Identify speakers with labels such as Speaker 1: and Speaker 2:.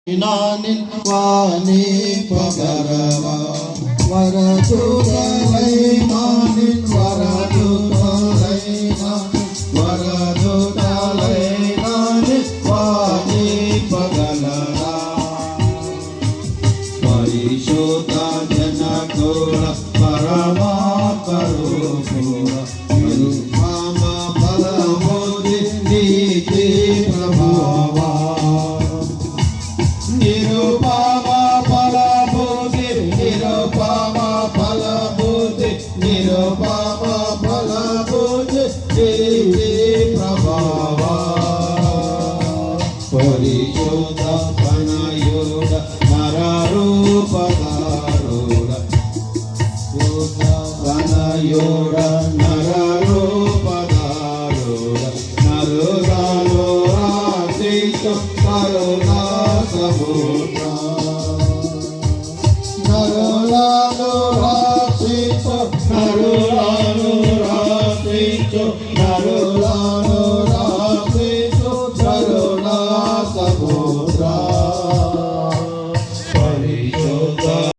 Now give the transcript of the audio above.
Speaker 1: నానిల్ వాణి పగరవా వరదుతలై నానిల్ వరదుతలై నానిల్ వాణి పగలరా పరిశుద్ధ జనకుల పరమా కరుణ మమ ఫలమోది నీతి ప్రభావా నిరుపమ ఫలబుద్ధి నిరుపమ ఫలబుద్ధి నిరుపమ ఫలబుద్ధి నీతి ప్రభావా పరిశుద్ధ పనయుడ నరరూపధారుడ పనయుడ నరరూపధారుడ నరురాలో రాశితో కరుణా సముద్ర నరులాను రాశితో నరులాను రాశితో నరులాను